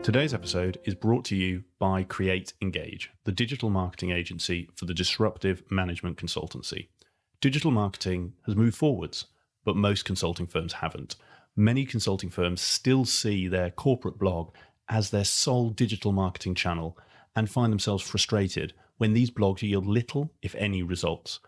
Today's episode is brought to you by Create Engage, the digital marketing agency for the disruptive management consultancy. Digital marketing has moved forwards, but most consulting firms haven't. Many consulting firms still see their corporate blog as their sole digital marketing channel and find themselves frustrated when these blogs yield little, if any, results.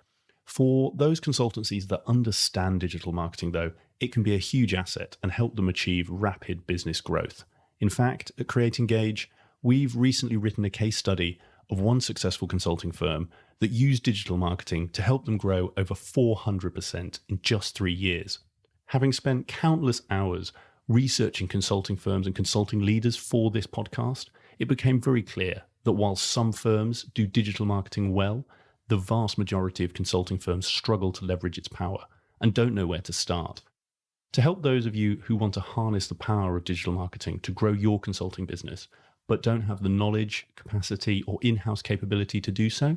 For those consultancies that understand digital marketing, though, it can be a huge asset and help them achieve rapid business growth. In fact, at Create Engage, we've recently written a case study of one successful consulting firm that used digital marketing to help them grow over 400% in just 3 years. Having spent countless hours researching consulting firms and consulting leaders for this podcast, it became very clear that while some firms do digital marketing well, the vast majority of consulting firms struggle to leverage its power and don't know where to start. To help those of you who want to harness the power of digital marketing to grow your consulting business, but don't have the knowledge, capacity, or in-house capability to do so,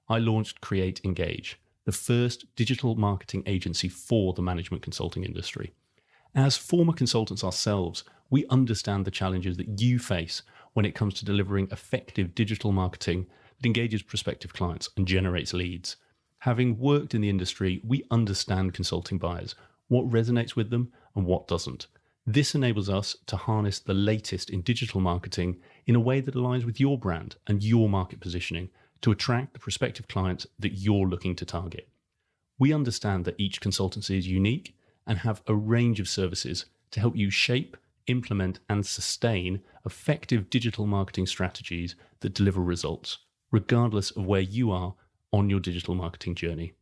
I launched Create Engage, the first digital marketing agency for the management consulting industry. As former consultants ourselves, we understand the challenges that you face when it comes to delivering effective digital marketing that engages prospective clients and generates leads. Having worked in the industry, we understand consulting buyers, what resonates with them and what doesn't. This enables us to harness the latest in digital marketing in a way that aligns with your brand and your market positioning to attract the prospective clients that you're looking to target. We understand that each consultancy is unique and have a range of services to help you shape, implement, and sustain effective digital marketing strategies that deliver results, regardless of where you are on your digital marketing journey.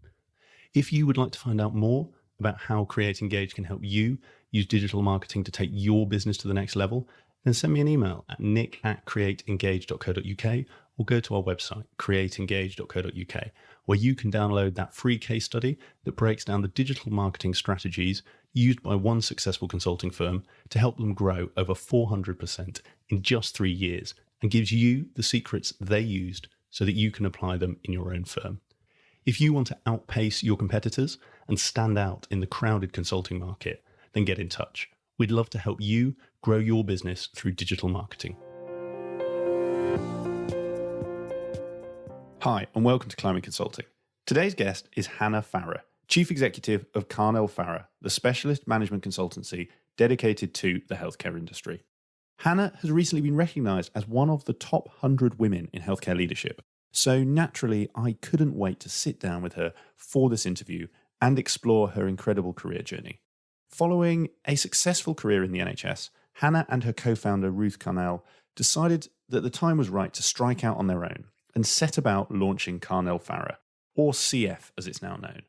If you would like to find out more about how Create Engage can help you use digital marketing to take your business to the next level, then send me an email at nick@createengage.co.uk or go to our website, createengage.co.uk, where you can download that free case study that breaks down the digital marketing strategies used by one successful consulting firm to help them grow over 400% in just 3 years and gives you the secrets they used so that you can apply them in your own firm. If you want to outpace your competitors and stand out in the crowded consulting market, then get in touch. We'd love to help you grow your business through digital marketing. Hi, and welcome to Climate Consulting. Today's guest is Hannah Farrar, Chief Executive of Carnall Farrar, the specialist management consultancy dedicated to the healthcare industry. Hannah has recently been recognised as one of the top 100 women in healthcare leadership. So naturally, I couldn't wait to sit down with her for this interview and explore her incredible career journey. Following a successful career in the NHS, Hannah and her co-founder Ruth Carnall decided that the time was right to strike out on their own and set about launching Carnall Farrar, or CF as it's now known.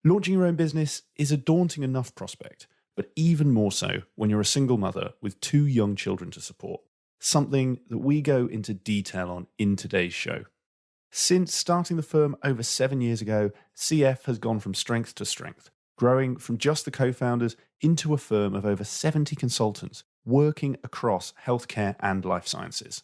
Launching your own business is a daunting enough prospect, but even more so when you're a single mother with 2 young children to support, something that we go into detail on in today's show. Since starting the firm over 7 years ago, CF has gone from strength to strength, growing from just the co-founders into a firm of over 70 consultants working across healthcare and life sciences.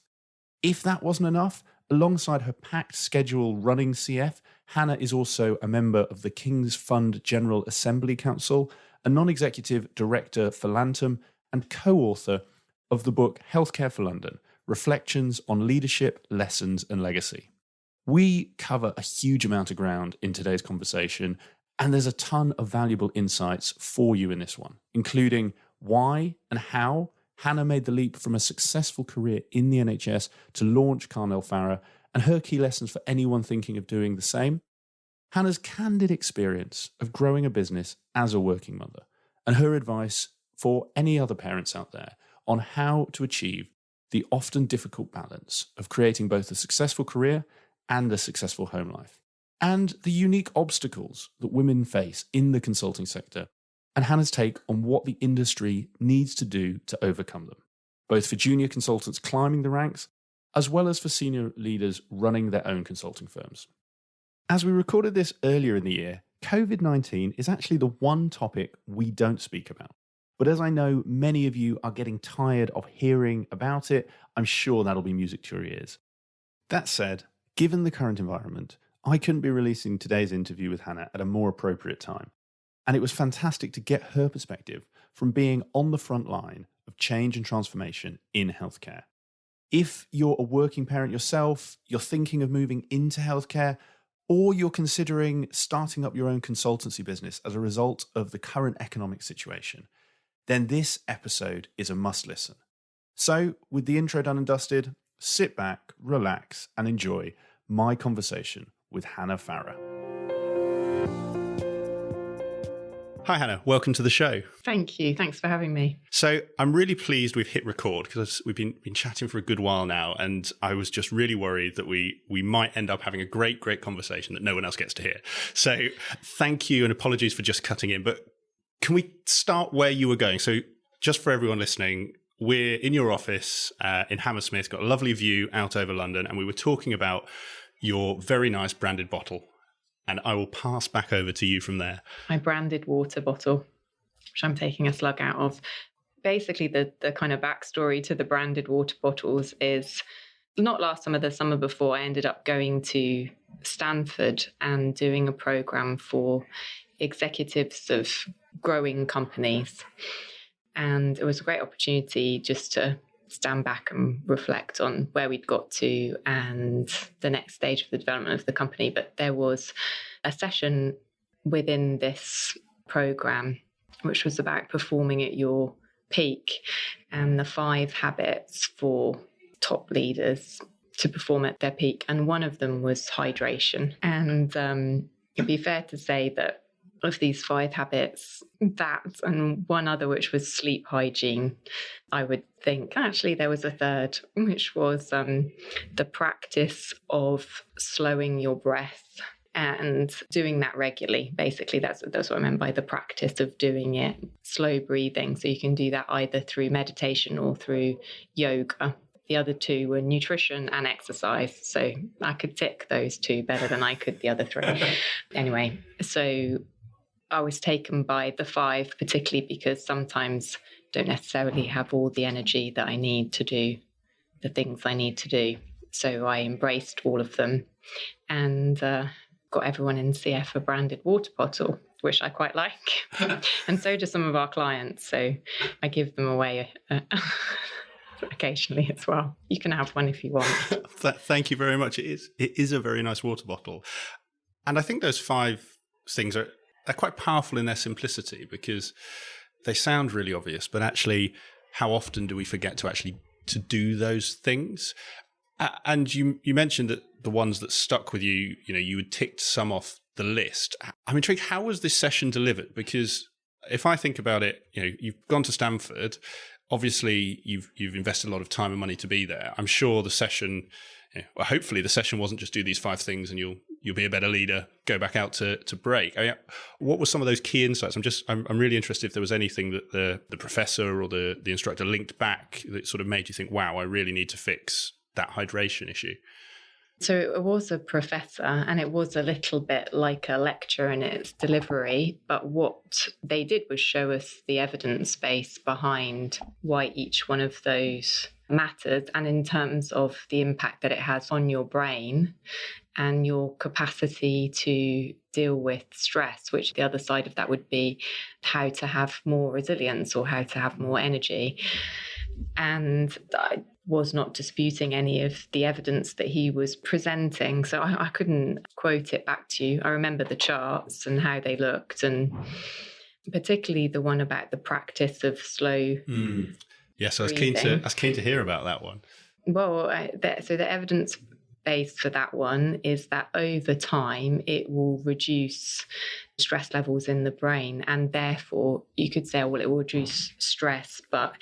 If that wasn't enough, alongside her packed schedule running CF, Hannah is also a member of the King's Fund General Assembly Council, a non-executive director for Lantham, and co-author of the book Healthcare for London, Reflections on Leadership, Lessons and Legacy. We cover a huge amount of ground in today's conversation, and there's a ton of valuable insights for you in this one, including why and how Hannah made the leap from a successful career in the NHS to launch Carnall Farrar, and her key lessons for anyone thinking of doing the same. Hannah's candid experience of growing a business as a working mother, and her advice for any other parents out there on how to achieve the often difficult balance of creating both a successful career and a successful home life, and the unique obstacles that women face in the consulting sector, and Hannah's take on what the industry needs to do to overcome them, both for junior consultants climbing the ranks, as well as for senior leaders running their own consulting firms. As we recorded this earlier in the year, COVID-19 is actually the one topic we don't speak about. But as I know many of you are getting tired of hearing about it, I'm sure that'll be music to your ears. That said, given the current environment, I couldn't be releasing today's interview with Hannah at a more appropriate time. And it was fantastic to get her perspective from being on the front line of change and transformation in healthcare. If you're a working parent yourself, you're thinking of moving into healthcare, or you're considering starting up your own consultancy business as a result of the current economic situation, then this episode is a must listen. So, with the intro done and dusted, sit back, relax, and enjoy my conversation with Hannah Farrar. Hi, Hannah. Welcome to the show. Thank you. Thanks for having me. So I'm really pleased we've hit record because we've been chatting for a good while now, and I was just really worried that we might end up having a great conversation that no one else gets to hear. So thank you and apologies for just cutting in, but can we start where you were going? So just for everyone listening, we're in your office in Hammersmith, got a lovely view out over London, and we were talking about your very nice branded bottle. And I will pass back over to you from there. My branded water bottle, which I'm taking a slug out of. Basically, the kind of backstory to the branded water bottles is not last summer, the summer before, I ended up going to Stanford and doing a program for executives of growing companies. And it was a great opportunity just to stand back and reflect on where we'd got to and the next stage of the development of the company. But there was a session within this program which was about performing at your peak and the 5 habits for top leaders to perform at their peak. And one of them was hydration. And it'd be fair to say that of these 5 habits, that and one other, which was sleep hygiene, I would think. Actually, there was a third, which was the practice of slowing your breath and doing that regularly. Basically, that's what I meant by the practice of doing it. Slow breathing. So you can do that either through meditation or through yoga. The other 2 were nutrition and exercise. So I could tick those 2 better than I could the other 3. Anyway, so I was taken by the 5, particularly because sometimes I don't necessarily have all the energy that I need to do the things I need to do. So I embraced all of them and got everyone in CF a branded water bottle, which I quite like. And so do some of our clients. So I give them away occasionally as well. You can have one if you want. Thank you very much. It is a very nice water bottle. And I think those 5 things they're quite powerful in their simplicity because they sound really obvious, but actually how often do we forget to do those things? And you mentioned that the ones that stuck with you, you had ticked some off the list. I'm intrigued, how was this session delivered? Because if I think about it, you've gone to Stanford, obviously you've invested a lot of time and money to be there. I'm sure the session, hopefully the session wasn't just do these 5 things and you'll be a better leader, go back out to break. What were some of those key insights? I'm really interested if there was anything that the professor or the instructor linked back that sort of made you think, wow, I really need to fix that hydration issue. So it was a professor and it was a little bit like a lecture in its delivery, but what they did was show us the evidence base behind why each one of those matters and in terms of the impact that it has on your brain and your capacity to deal with stress, which the other side of that would be how to have more resilience or how to have more energy. And I was not disputing any of the evidence that he was presenting, so I couldn't quote it back to you. I remember the charts and how they looked, and particularly the one about the practice of slow Yes, I was keen to hear about that one. Well, so the evidence base for that one is that over time it will reduce stress levels in the brain, and therefore you could say, well, it will reduce stress. But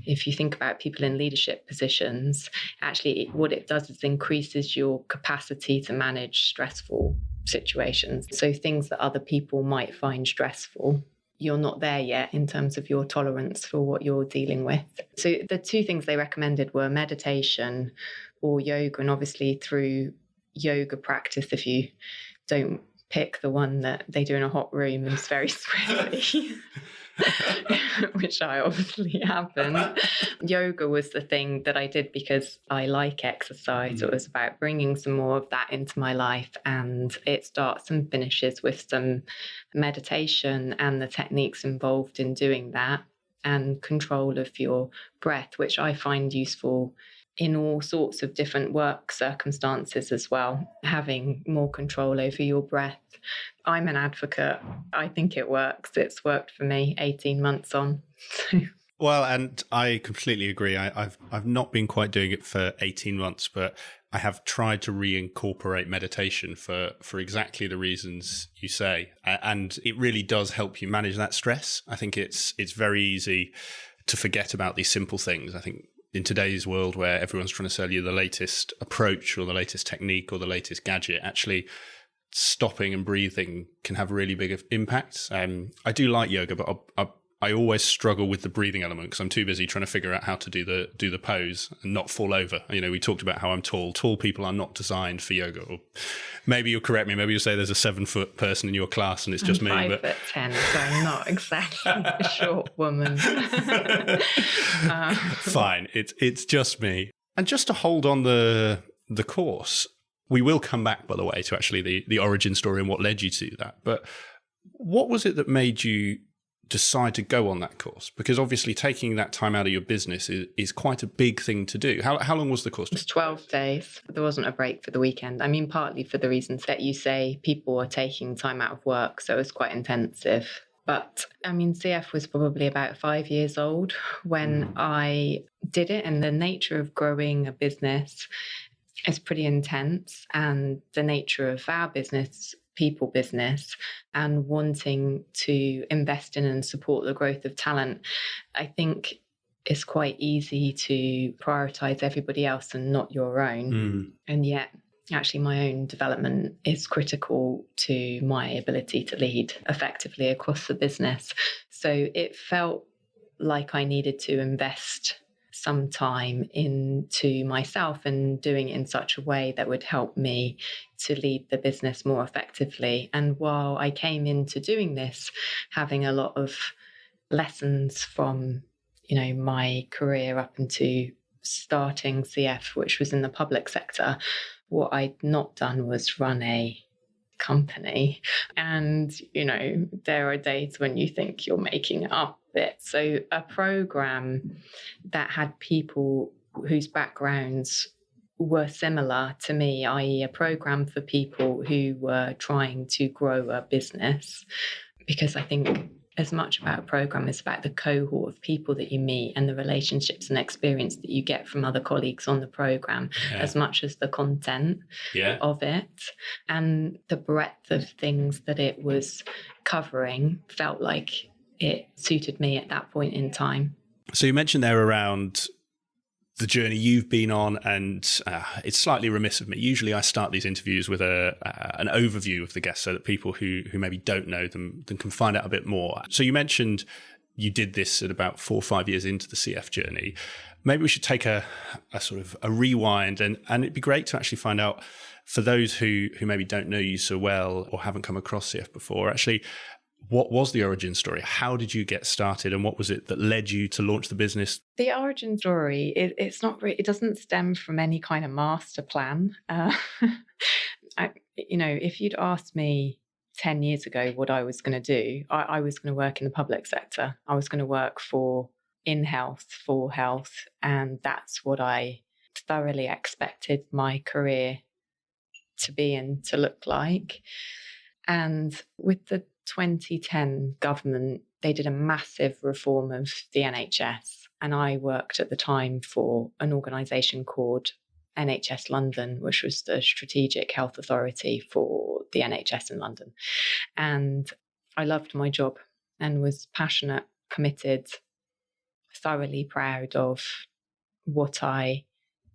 if you think about people in leadership positions, actually what it does is increases your capacity to manage stressful situations. So things that other people might find stressful, you're not there yet in terms of your tolerance for what you're dealing with. So the 2 things they recommended were meditation or yoga. And obviously through yoga practice, if you don't pick the one that they do in a hot room and it's very sweaty, which I obviously haven't. Yoga was the thing that I did because I like exercise. It was about bringing some more of that into my life, and it starts and finishes with some meditation and the techniques involved in doing that and control of your breath, which I find useful in all sorts of different work circumstances as well, having more control over your breath. I'm an advocate. I think it works. It's worked for me 18 months on. Well, and I completely agree. I've not been quite doing it for 18 months, but I have tried to reincorporate meditation for exactly the reasons you say. And it really does help you manage that stress. I think it's very easy to forget about these simple things. I think in today's world where everyone's trying to sell you the latest approach or the latest technique or the latest gadget, actually stopping and breathing can have really big impacts. I do like yoga, but I always struggle with the breathing element because I'm too busy trying to figure out how to do the pose and not fall over. You know, we talked about how I'm tall. Tall people are not designed for yoga. Or maybe you'll correct me. Maybe you'll say there's a 7-foot person in your class and it's just me. I'm 5'10", so I'm not exactly a short woman. Fine, it's just me. And just to hold on the course, we will come back, by the way, to actually the origin story and what led you to that. But what was it that made you decide to go on that course? Because obviously taking that time out of your business is quite a big thing to do. How long was the course? It was 12 days. There wasn't a break for the weekend. I mean, partly for the reasons that you say, people are taking time out of work, so it was quite intensive. But I mean, CF was probably about 5 years old when I did it, and the nature of growing a business is pretty intense, and the nature of our business, people business, and wanting to invest in and support the growth of talent, I think it's quite easy to prioritize everybody else and not your own. And yet actually my own development is critical to my ability to lead effectively across the business. So it felt like I needed to invest some time into myself and doing it in such a way that would help me to lead the business more effectively. And while I came into doing this, having a lot of lessons from, you know, my career up into starting CF, which was in the public sector, what I'd not done was run a company. And, you know, there are days when you think you're making it up a bit. So a program that had people whose backgrounds were similar to me, i.e. a program for people who were trying to grow a business, because I think as much about a program is about the cohort of people that you meet and the relationships and experience that you get from other colleagues on the program, as much as the content of it. And the breadth of things that it was covering felt like it suited me at that point in time. So you mentioned there around the journey you've been on, and it's slightly remiss of me. Usually I start these interviews with an overview of the guests so that people who maybe don't know them can find out a bit more. So you mentioned you did this at about 4 or 5 years into the CF journey. Maybe we should take a sort of a rewind, and it'd be great to actually find out, for those who maybe don't know you so well or haven't come across CF before, actually, what was the origin story? How did you get started, and what was it that led you to launch the business? The origin story, it's not really, it doesn't stem from any kind of master plan. If you'd asked me 10 years ago what I was going to do, I was going to work in the public sector. I was going to work in health, for health, and that's what I thoroughly expected my career to be and to look like. And with the 2010 government, they did a massive reform of the NHS. And I worked at the time for an organisation called NHS London, which was the strategic health authority for the NHS in London. And I loved my job and was passionate, committed, thoroughly proud of what I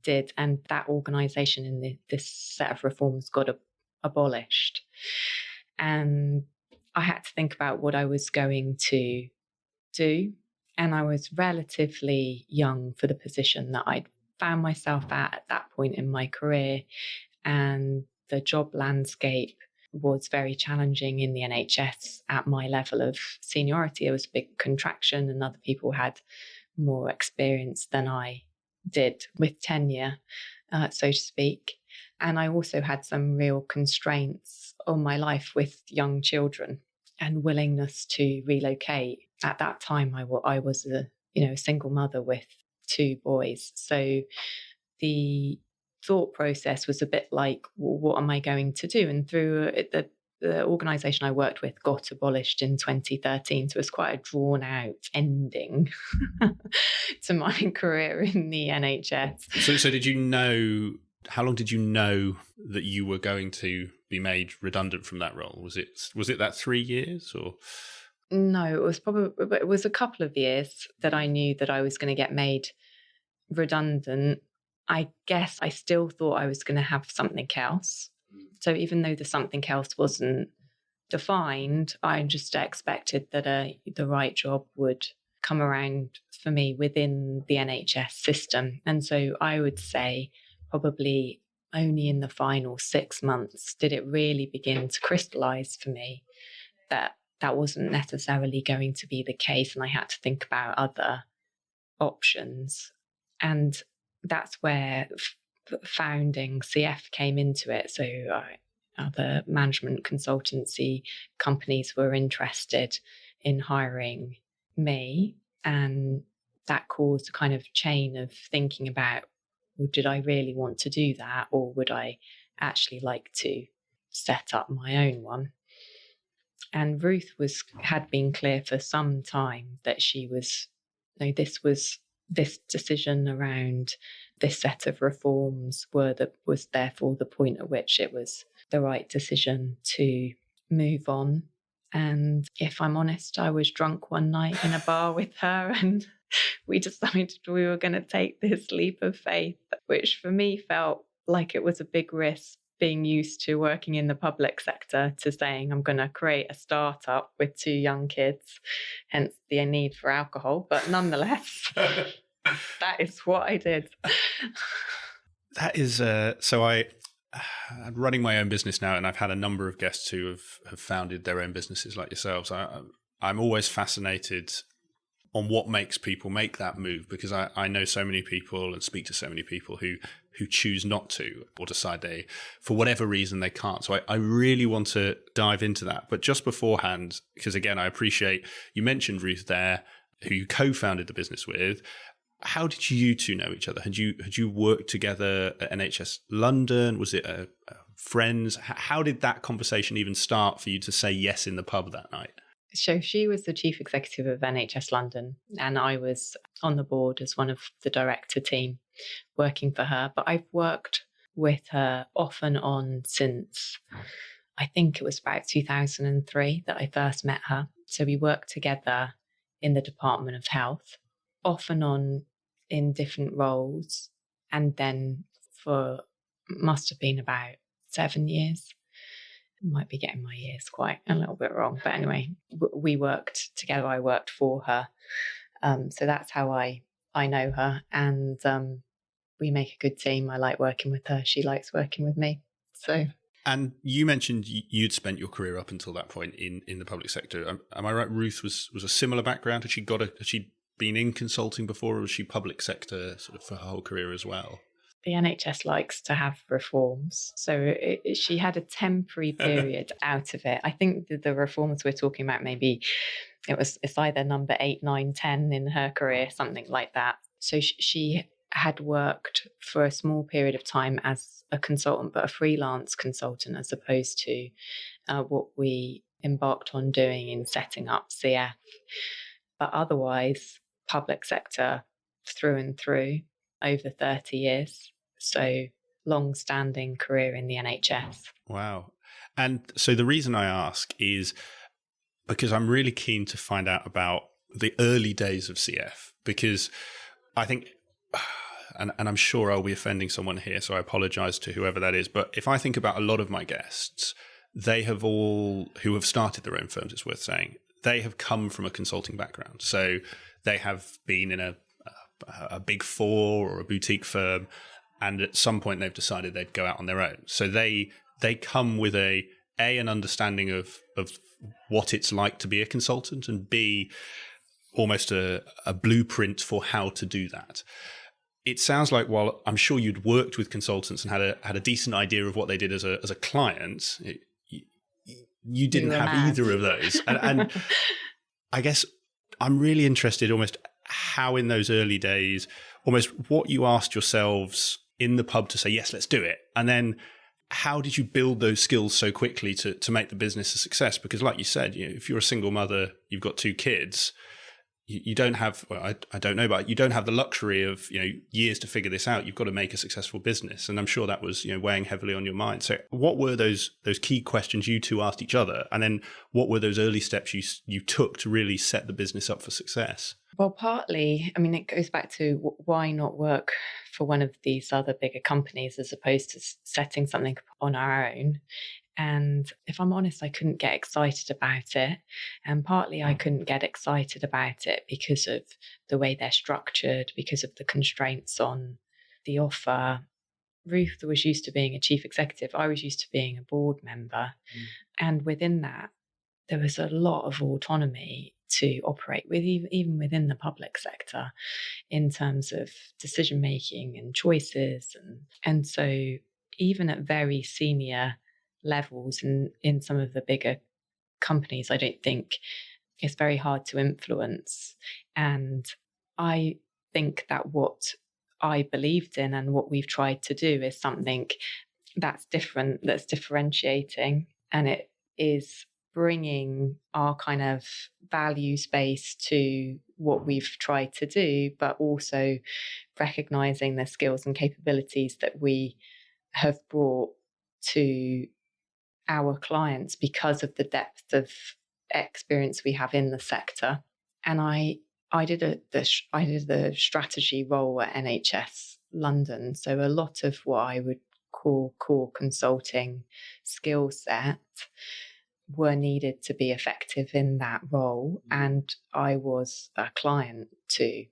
did. And that organisation in this set of reforms got abolished. And I had to think about what I was going to do. And I was relatively young for the position that I'd found myself at that point in my career. And the job landscape was very challenging in the NHS at my level of seniority. It was a big contraction, and other people had more experience than I did with tenure, so to speak. And I also had some real constraints on my life with young children and willingness to relocate. At that time, I was a single mother with 2 boys. So the thought process was a bit like, well, what am I going to do? And through the organisation I worked with got abolished in 2013. So it was quite a drawn out ending to my career in the NHS. So did you know, how long did you know that you were going to be made redundant from that role? Was it that 3 years or? No, it was a couple of years that I knew that I was going to get made redundant. I guess I still thought I was going to have something else. So even though the something else wasn't defined, I just expected that the right job would come around for me within the NHS system. And so I would say probably only in the final 6 months did it really begin to crystallize for me that wasn't necessarily going to be the case, and I had to think about other options. And that's where founding CF came into it. So other management consultancy companies were interested in hiring me, and that caused a kind of chain of thinking about, well, did I really want to do that, or would I actually like to set up my own one? And Ruth had been clear for some time that this decision around this set of reforms was therefore the point at which it was the right decision to move on. And if I'm honest, I was drunk one night in a bar with her, and we decided we were going to take this leap of faith, which for me felt like it was a big risk, being used to working in the public sector, to saying I'm going to create a startup with 2 young kids, hence the need for alcohol. But nonetheless, that is what I did. That is, so I'm running my own business now, and I've had a number of guests who have founded their own businesses like yourselves. I'm always fascinated on what makes people make that move, because I know so many people and speak to so many people who choose not to, or decide they, for whatever reason, they can't. So I really want to dive into that. But just beforehand, because again, I appreciate you mentioned Ruth there, who you co-founded the business with. How did you two know each other? Had you worked together at NHS London? Was it friends? How did that conversation even start for you to say yes in the pub that night? So she was the chief executive of NHS London, and I was on the board as one of the director team working for her. But I've worked with her off and on since, I think it was about 2003 that I first met her. So we worked together in the Department of Health, off and on in different roles, and then for must have been about 7 years. Might be getting my years quite a little bit wrong, but anyway, we worked together. I worked for her, so that's how I know her, and we make a good team. I like working with her. She likes working with me. So. And you mentioned you'd spent your career up until that point in the public sector. Am I right? Ruth was a similar background. Had she been in consulting before, or was she public sector sort of for her whole career as well? The NHS likes to have reforms. So she had a temporary period out of it. I think the reforms we're talking about, maybe it's either number 8, 9, 10 in her career, something like that. So she had worked for a small period of time as a consultant, but a freelance consultant, as opposed to what we embarked on doing in setting up CF. But otherwise, public sector through and through, over 30 years. So long-standing career in the NHS. Wow. And so the reason I ask is because I'm really keen to find out about the early days of CF, because I think, and I'm sure I'll be offending someone here, so I apologize to whoever that is, but if I think about a lot of my guests, they have all, who have started their own firms, it's worth saying, they have come from a consulting background. So they have been in a big four or a boutique firm, and at some point they've decided they'd go out on their own. So they come with an understanding of what it's like to be a consultant, and B, almost a blueprint for how to do that. It sounds like, while I'm sure you'd worked with consultants and had a decent idea of what they did as a client, you didn't have either of those. And I guess I'm really interested almost how in those early days, almost what you asked yourselves in the pub to say, yes, let's do it? And then how did you build those skills so quickly to make the business a success? Because like you said, if you're a single mother, you've got 2 kids, you don't have, well, I don't know, but you don't have the luxury of, years to figure this out. You've got to make a successful business. And I'm sure that was, weighing heavily on your mind. So what were those key questions you two asked each other? And then what were those early steps you took to really set the business up for success? Well, partly, it goes back to why not work for one of these other bigger companies as opposed to setting something on our own. And if I'm honest, I couldn't get excited about it. And partly I couldn't get excited about it because of the way they're structured, because of the constraints on the offer. Ruth was used to being a chief executive. I was used to being a board member. And within that, there was a lot of autonomy to operate with, even within the public sector, in terms of decision making and choices. And so even at very senior levels and in some of the bigger companies, I don't think it's very hard to influence. And I think that what I believed in and what we've tried to do is something that's different, that's differentiating, and it is bringing our kind of value space to what we've tried to do, but also recognizing the skills and capabilities that we have brought to our clients because of the depth of experience we have in the sector. And I did the strategy role at NHS London, so a lot of what I would call core consulting skill set were needed to be effective in that role. And I was a client to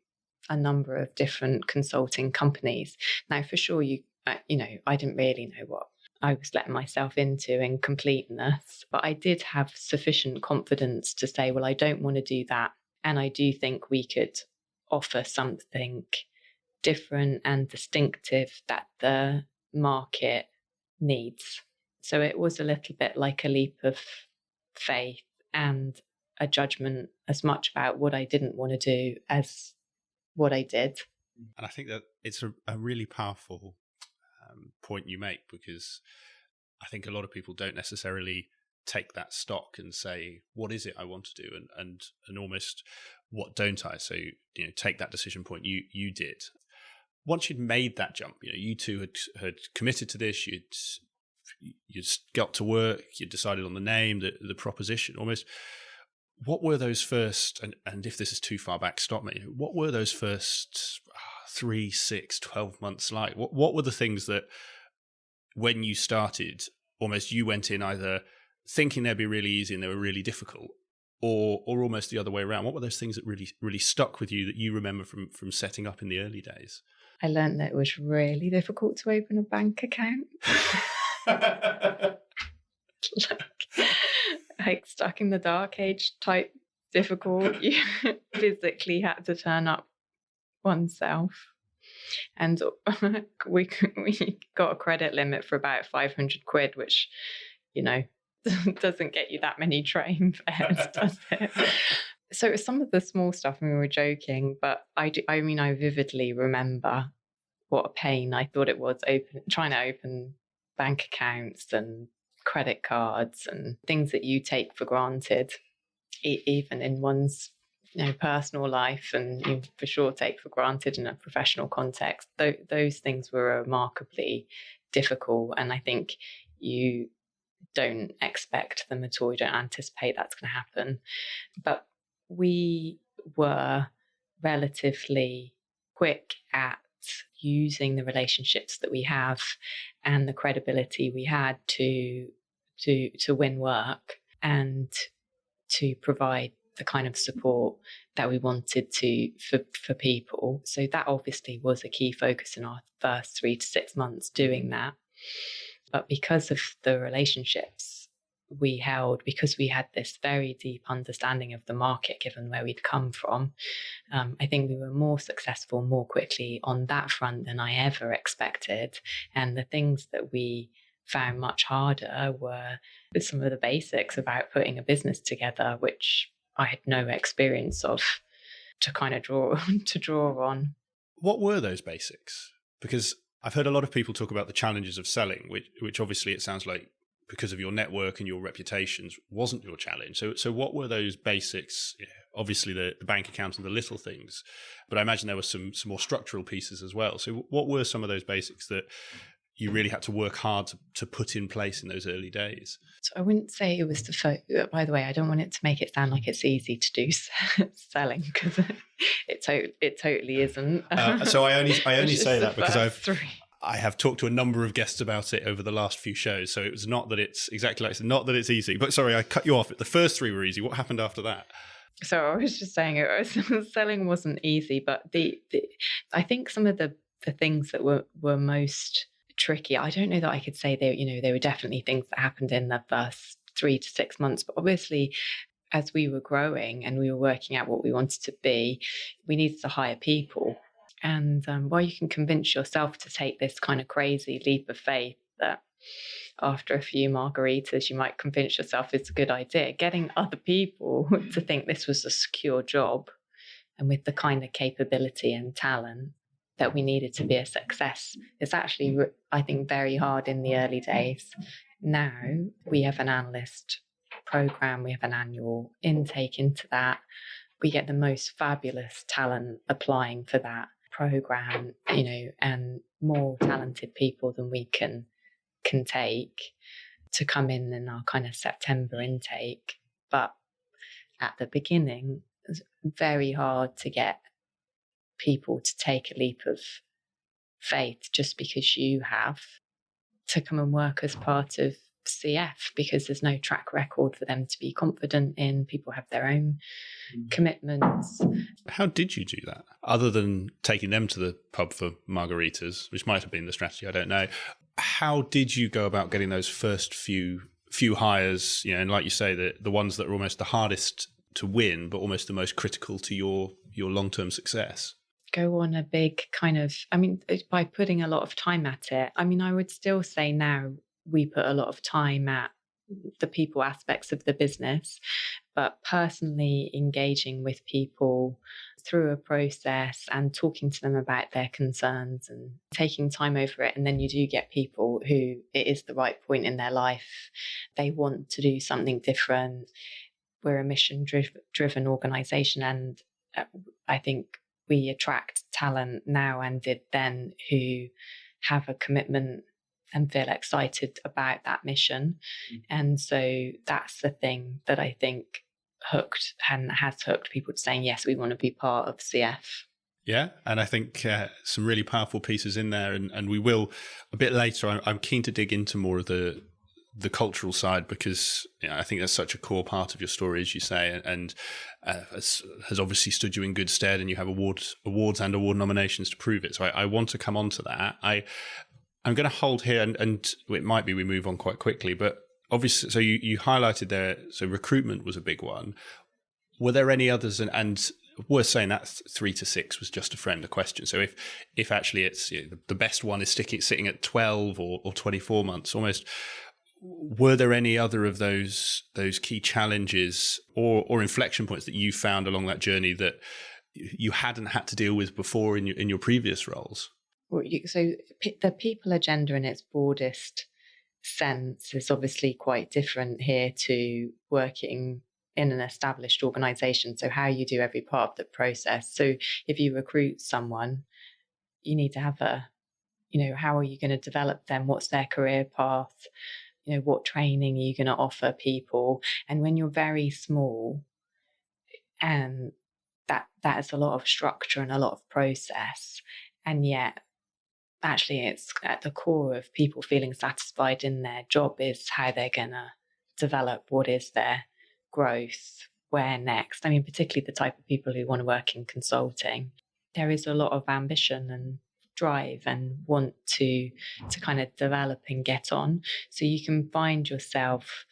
a number of different consulting companies. Now, for sure, I didn't really know what I was letting myself into in completeness, but I did have sufficient confidence to say, well, I don't want to do that. And I do think we could offer something different and distinctive that the market needs. So it was a little bit like a leap of faith and a judgment as much about what I didn't want to do as what I did. And I think that it's a really powerful point you make, because I think a lot of people don't necessarily take that stock and say, what is it I want to do? And almost, what don't I? So, take that decision point you did. Once you'd made that jump, you two had committed to this, you'd got to work, you decided on the name, the proposition almost. What were those first, and if this is too far back, stop me, what were those first 3, 6, 12 months like? What were the things that when you started, almost you went in either thinking they'd be really easy and they were really difficult, or almost the other way around? What were those things that really stuck with you that you remember from setting up in the early days? I learned that it was really difficult to open a bank account. like stuck in the dark age type difficult. You physically had to turn up oneself. And we got a credit limit for about 500 quid, which, doesn't get you that many train fares, does it? So some of the small stuff, we were joking, but I vividly remember what a pain I thought it was trying to open bank accounts and credit cards and things that you take for granted, even in one's personal life, and you for sure take for granted in a professional context. Those things were remarkably difficult, and I think you don't expect them at all. You don't anticipate that's going to happen. But we were relatively quick at using the relationships that we have and the credibility we had to win work and to provide the kind of support that we wanted for people. So that obviously was a key focus in our first 3 to 6 months doing that. But because of the relationships we held, because we had this very deep understanding of the market, given where we'd come from, I think we were more successful more quickly on that front than I ever expected. And the things that we found much harder were some of the basics about putting a business together, which I had no experience of to kind of draw on. What were those basics? Because I've heard a lot of people talk about the challenges of selling, which obviously it sounds like because of your network and your reputations wasn't your challenge. So what were those basics? Yeah, obviously the bank account and the little things, but I imagine there were some more structural pieces as well. So what were some of those basics that you really had to work hard to put in place in those early days? So I wouldn't say it was by the way, I don't want it to make it sound like it's easy to do selling, because it totally isn't. So I only say that because I have talked to a number of guests about it over the last few shows. So it was not that it's exactly like, not that it's easy, but sorry, I cut you off. The first three were easy. What happened after that? So I was just saying selling wasn't easy, but I think some of the things that were most tricky, I don't know that I could say they were definitely things that happened in the first 3 to 6 months, but obviously as we were growing and we were working out what we wanted to be, we needed to hire people. And while you can convince yourself to take this kind of crazy leap of faith that after a few margaritas you might convince yourself it's a good idea, getting other people to think this was a secure job and with the kind of capability and talent that we needed to be a success is actually, I think, very hard in the early days. Now we have an analyst program, we have an annual intake into that. We get the most fabulous talent applying for that program, and more talented people than we can take to come in our kind of September intake. But at the beginning, it's very hard to get people to take a leap of faith just because you have to come and work as part of CF, because there's no track record for them to be confident in. People have their own commitments. How did you do that? Other than taking them to the pub for margaritas, which might have been the strategy, I don't know. How did you go about getting those first few hires, and like you say, the ones that are almost the hardest to win, but almost the most critical to your long-term success? Go on a big by putting a lot of time at it. I would still say now we put a lot of time at the people aspects of the business, but personally engaging with people through a process and talking to them about their concerns and taking time over it. And then you do get people who it is the right point in their life. They want to do something different. We're a mission-driven organisation, and I think we attract talent now and did then who have a commitment and feel excited about that mission. And so that's the thing that I think hooked and has hooked people to saying, yes, we want to be part of CF. Yeah, and I think some really powerful pieces in there, and we will a bit later. I'm keen to dig into more of the cultural side, because I think that's such a core part of your story, as you say, and has obviously stood you in good stead, and you have awards and award nominations to prove it. So I want to come on to that. I'm going to hold here, and it might be we move on quite quickly, but obviously, so you highlighted there, so recruitment was a big one. Were there any others? And worth saying that 3 to 6 was just a friend, a question. So if actually it's the best one is sitting at 12 or 24 months almost, were there any other of those key challenges or inflection points that you found along that journey that you hadn't had to deal with before in your previous roles? So the people agenda in its broadest sense is obviously quite different here to working in an established organisation. So how you do every part of the process. So if you recruit someone, you need to have how are you going to develop them? What's their career path? What training are you going to offer people? And when you're very small, and that is a lot of structure and a lot of process, and yet actually it's at the core of people feeling satisfied in their job is how they're going to develop, what is their growth, where next. Particularly the type of people who want to work in consulting. There is a lot of ambition and drive and want to kind of develop and get on. So you can find yourself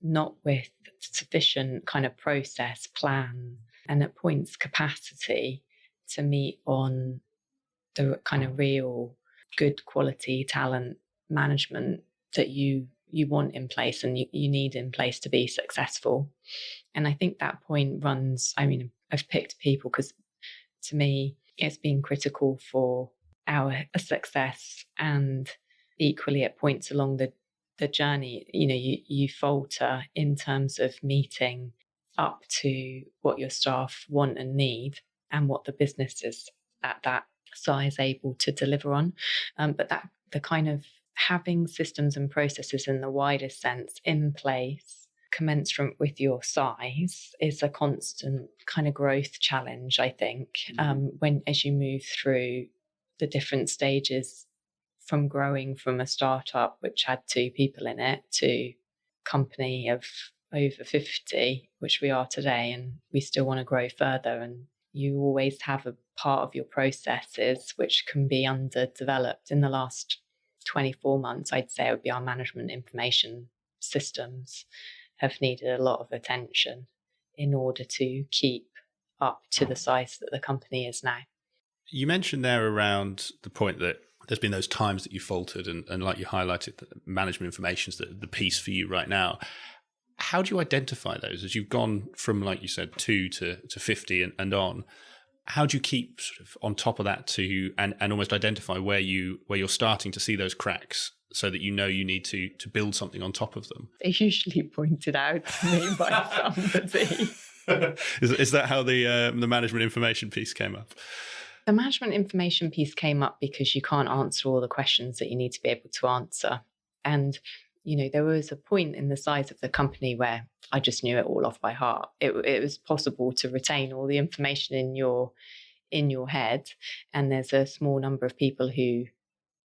not with sufficient kind of process, plan, and at points capacity to meet on the kind of real good quality talent management that you want in place and you need in place to be successful. And I think that point runs, I've picked people because to me, it's been critical for our success, and equally at points along the journey, you falter in terms of meeting up to what your staff want and need and what the business is at that size able to deliver on. But that the kind of having systems and processes in the widest sense in place commensurate with your size is a constant kind of growth challenge, I think, as you move through the different stages from growing from a startup which had 2 people in it to company of over 50, which we are today, and we still want to grow further. And you always have a part of your processes which can be underdeveloped. In the last 24 months, I'd say it would be our management information systems have needed a lot of attention in order to keep up to the size that the company is now. You mentioned there around the point that there's been those times that you faltered, and like you highlighted, that management information is the piece for you right now. How do you identify those as you've gone from, like you said, 2 to 50 and on? How do you keep sort of on top of that and almost identify where you're starting to see those cracks, so that you need to build something on top of them? They're usually pointed out to me by somebody. Is that how the management information piece came up? The management information piece came up because you can't answer all the questions that you need to be able to answer. And, there was a point in the size of the company where I just knew it all off by heart. It was possible to retain all the information in your head. And there's a small number of people who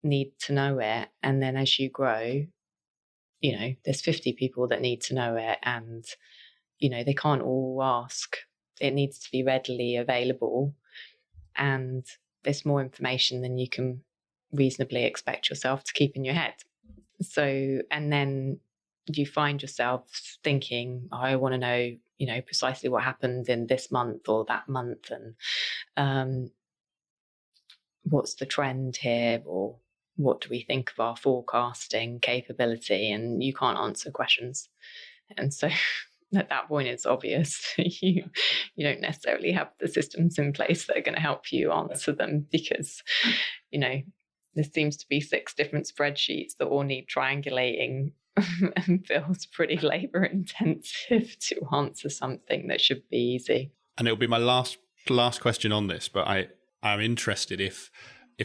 need to know it. And then as you grow, there's 50 people that need to know it. And, they can't all ask. It needs to be readily available. And there's more information than you can reasonably expect yourself to keep in your head. So, and then you find yourself thinking, I want to know, precisely what happened in this month or that month, and what's the trend here, or what do we think of our forecasting capability? And you can't answer questions. And so at that point, it's obvious you don't necessarily have the systems in place that are going to help you answer them, because, there seems to be 6 different spreadsheets that all need triangulating and feels pretty labor intensive to answer something that should be easy. And it'll be my last question on this, but I'm interested if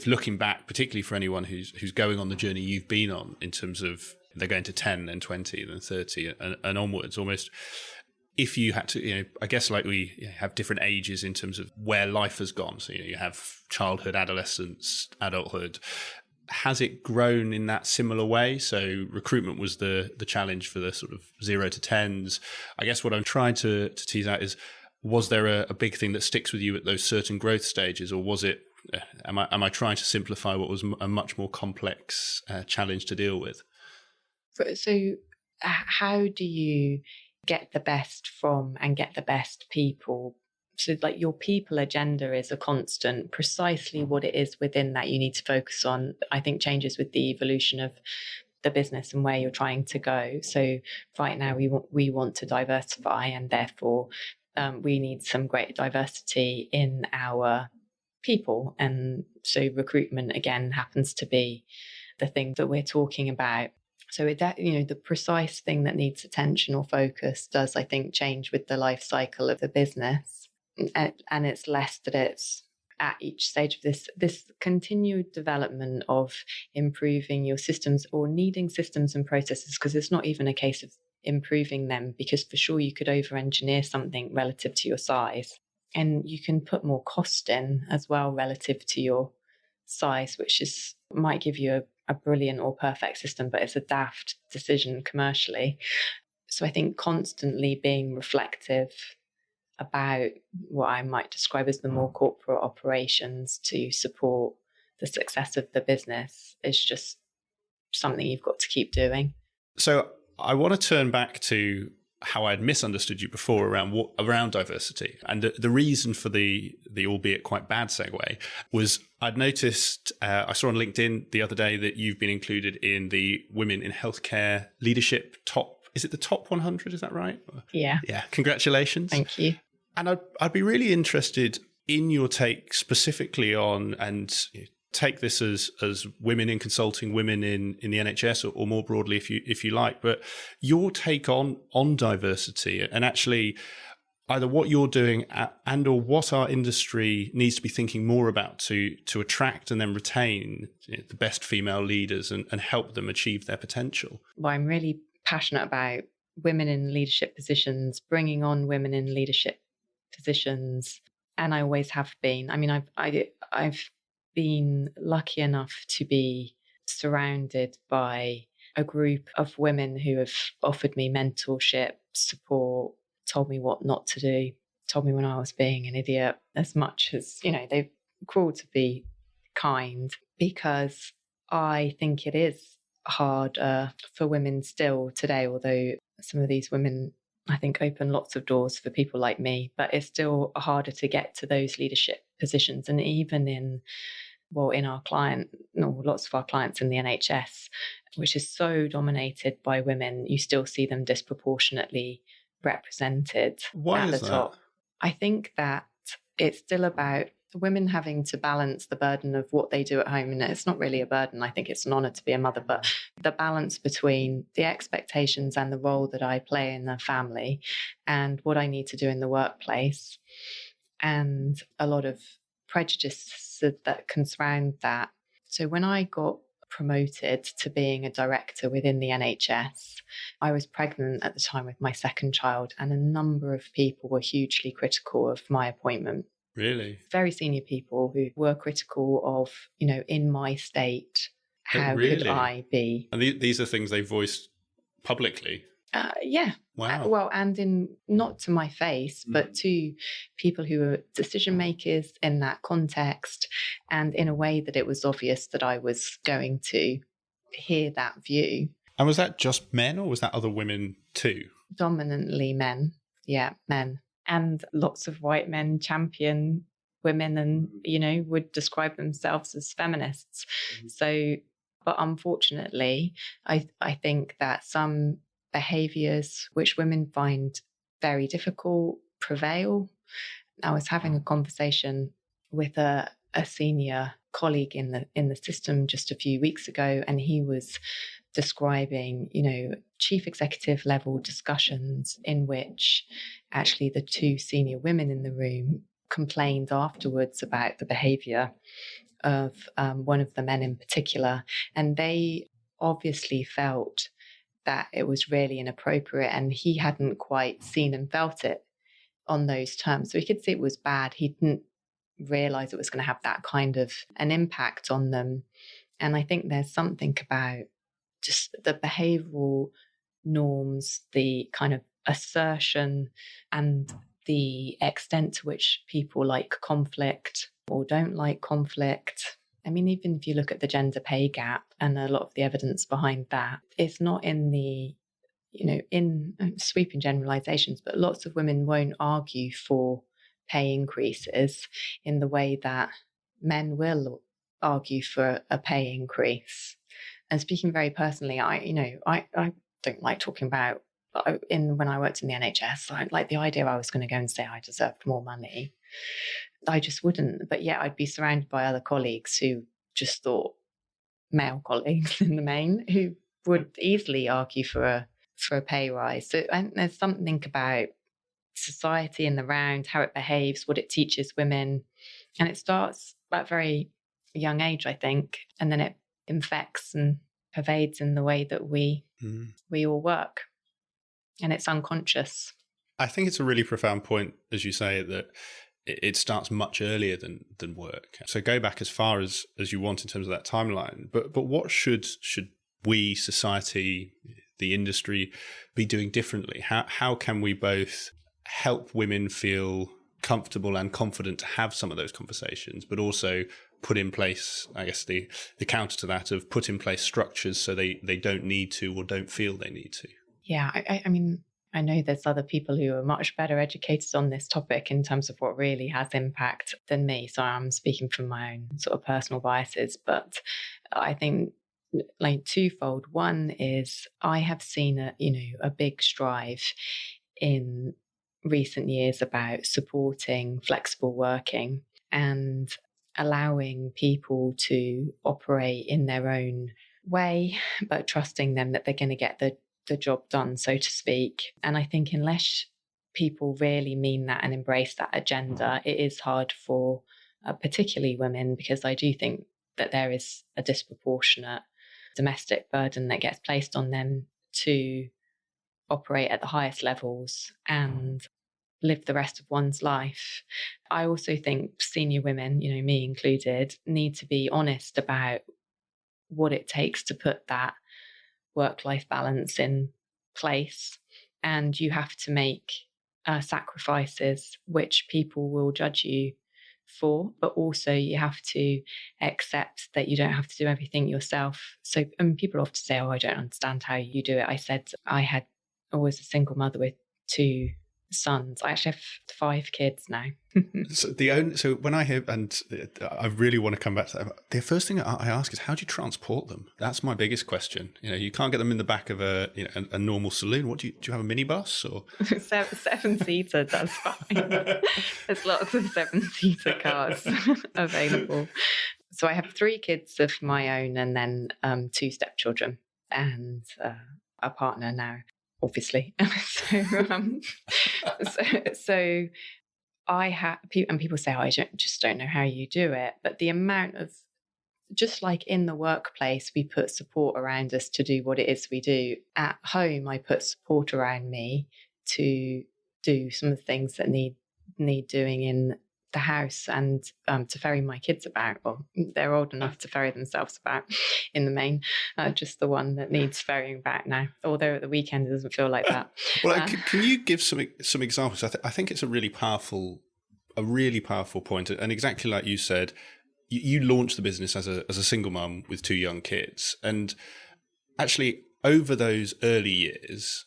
looking back, particularly for anyone who's going on the journey you've been on, in terms of they're going to 10, then 20, then 30 and onwards, almost, if you had to, I guess like we have different ages in terms of where life has gone. So, you have childhood, adolescence, adulthood. Has it grown in that similar way? So recruitment was the challenge for the sort of 0 to 10s. I guess what I'm trying to tease out is, was there a big thing that sticks with you at those certain growth stages, or was it, am I trying to simplify what was a much more complex challenge to deal with? So how do you get the best from and get the best people? So like your people agenda is a constant. Precisely what it is within that you need to focus on, I think, changes with the evolution of the business and where you're trying to go. So right now we want to diversify, and therefore we need some great diversity in our people. And so recruitment again happens to be the thing that we're talking about. So the precise thing that needs attention or focus does, I think, change with the life cycle of the business. And it's less that it's at each stage of this continued development of improving your systems or needing systems and processes, because it's not even a case of improving them, because for sure you could over-engineer something relative to your size. And you can put more cost in as well relative to your size, which might give you a brilliant or perfect system, but it's a daft decision commercially. So I think constantly being reflective about what I might describe as the more corporate operations to support the success of the business is just something you've got to keep doing. So I want to turn back to how I'd misunderstood you before around diversity. And the reason for the albeit quite bad segue was I'd noticed, I saw on LinkedIn the other day that you've been included in the Women in Healthcare Leadership is it the top 100? Is that right? Yeah. Yeah. Congratulations. Thank you. And I'd be really interested in your take specifically on, and take this as women in consulting, women in the NHS, or more broadly, if you like. But your take on diversity, and actually either what you're doing and or what our industry needs to be thinking more about to attract and then retain the best female leaders and help them achieve their potential. Well, I'm really passionate about women in leadership positions, bringing on women in leadership positions, and I always have been. I mean, I've been lucky enough to be surrounded by a group of women who have offered me mentorship, support, told me what not to do, told me when I was being an idiot, as much as, they've crawled to be kind, because I think it is harder for women still today, although some of these women, I think, open lots of doors for people like me, but it's still harder to get to those leadership positions. And even in our lots of our clients in the NHS, which is so dominated by women, you still see them disproportionately represented at the top. I think that it's still about women having to balance the burden of what they do at home. And it's not really a burden. I think it's an honor to be a mother, but the balance between the expectations and the role that I play in the family and what I need to do in the workplace, and a lot of prejudice that can surround that. So when I got promoted to being a director within the NHS, I was pregnant at the time with my second child, and a number of people were hugely critical of my appointment. Really? Very senior people who were critical of, in my state, how could I be? And these are things they voiced publicly? Yeah. Wow. Well, and not to my face, but to people who were decision makers in that context, and in a way that it was obvious that I was going to hear that view. And was that just men, or was that other women too? Dominantly men. Yeah, men. And lots of white men champion women and, would describe themselves as feminists. So, but unfortunately, I think that some behaviours which women find very difficult prevail. I was having a conversation with a senior colleague in the system just a few weeks ago, and he was describing, chief executive level discussions in which actually the two senior women in the room complained afterwards about the behaviour of one of the men in particular, and they obviously felt that it was really inappropriate, and he hadn't quite seen and felt it on those terms. So he could see it was bad. He didn't realise it was going to have that kind of an impact on them. And I think there's something about just the behavioural norms, the kind of assertion and the extent to which people like conflict or don't like conflict. I mean, even if you look at the gender pay gap and a lot of the evidence behind that, it's not in the, in sweeping generalizations, but lots of women won't argue for pay increases in the way that men will argue for a pay increase. And speaking very personally, I don't like talking about when I worked in the NHS, I like the idea I was going to go and say I deserved more money. I just wouldn't. But yet I'd be surrounded by other colleagues who just thought, male colleagues in the main, who would easily argue for a pay rise. So and there's something about society in the round, how it behaves, what it teaches women. And it starts at a very young age, I think, and then it infects and pervades in the way that we all work. And it's unconscious. I think it's a really profound point, as you say, that it starts much earlier than work. So go back as far as you want in terms of that timeline. But what should we, society, the industry, be doing differently? How can we both help women feel comfortable and confident to have some of those conversations, but also put in place, I guess, the counter to that of put in place structures so they don't need to or don't feel they need to? Yeah, I mean, I know there's other people who are much better educated on this topic in terms of what really has impact than me. So I'm speaking from my own sort of personal biases, but I think like twofold. One is I have seen a big strive in recent years about supporting flexible working, and allowing people to operate in their own way, but trusting them that they're going to get the job done, so to speak. And I think unless people really mean that and embrace that agenda, it is hard for particularly women, because I do think that there is a disproportionate domestic burden that gets placed on them to operate at the highest levels and live the rest of one's life. I also think senior women, me included, need to be honest about what it takes to put that work-life balance in place. And you have to make sacrifices which people will judge you for, but also you have to accept that you don't have to do everything yourself. So people often say, I don't understand how you do it. I said I was a single mother with 2 sons. I actually have 5 kids now. So when I hear, and I really want to come back to that, the first thing I ask is, how do you transport them? That's my biggest question. You can't get them in the back of a normal saloon. What do you have a minibus or 7-seater? That's fine. There's lots of 7-seater cars available. So I have 3 kids of my own, and then 2 stepchildren, and a partner now, obviously. So I have, and people say, I just don't know how you do it. But the amount of, just like in the workplace, we put support around us to do what it is we do. At home, I put support around me to do some of the things that need doing in the house, and to ferry my kids about. Well, they're old enough to ferry themselves about in the main, just the one that needs ferrying back now, although at the weekend it doesn't feel like that. Well, can you give some examples? I think it's a really powerful point, and exactly like you said, you launched the business as a single mum with 2 young kids, and actually over those early years,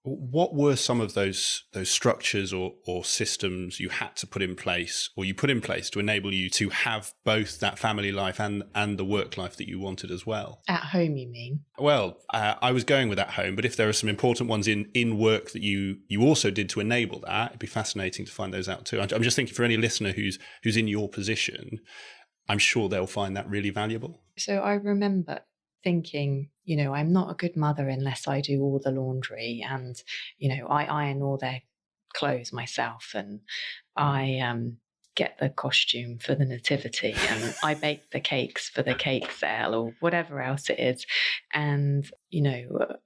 what were some of those structures or systems you had to put in place, or you put in place, to enable you to have both that family life and the work life that you wanted as well? At home, you mean? Well, I was going with at home, but if there are some important ones in work that you also did to enable that, it'd be fascinating to find those out too. I'm just thinking, for any listener who's in your position, I'm sure they'll find that really valuable. So I remember thinking, I'm not a good mother unless I do all the laundry, and, I iron all their clothes myself, and I get the costume for the nativity, and I bake the cakes for the cake sale, or whatever else it is. And,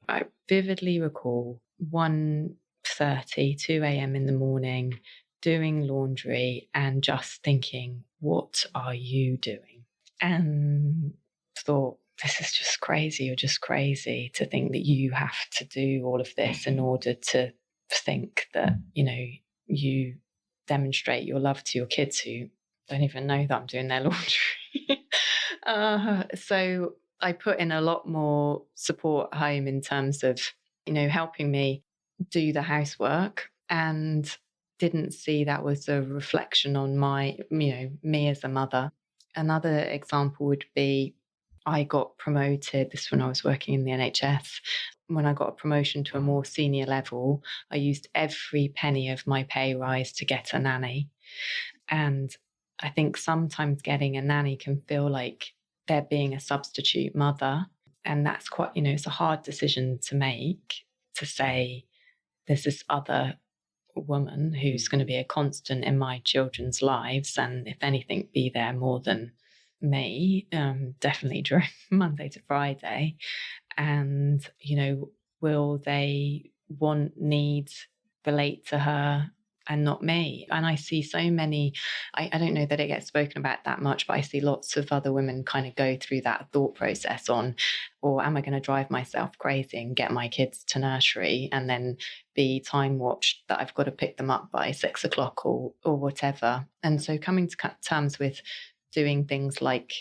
I vividly recall 1:30, 2 a.m. in the morning, doing laundry and just thinking, what are you doing? And thought, this is just crazy. You're just crazy to think that you have to do all of this in order to think that, you demonstrate your love to your kids who don't even know that I'm doing their laundry. So I put in a lot more support at home in terms of, helping me do the housework, and didn't see that was a reflection on my, me as a mother. Another example would be, I got promoted, this when I was working in the NHS. When I got a promotion to a more senior level, I used every penny of my pay rise to get a nanny. And I think sometimes getting a nanny can feel like they're being a substitute mother. And that's quite, it's a hard decision to make, to say, there's this other woman who's going to be a constant in my children's lives, and if anything, be there more than me, definitely during Monday to Friday. And, will they need, relate to her and not me? And I see so many, I don't know that it gets spoken about that much, but I see lots of other women kind of go through that thought process on, or am I going to drive myself crazy and get my kids to nursery and then be time watched that I've got to pick them up by 6 o'clock or whatever? And so coming to terms with doing things like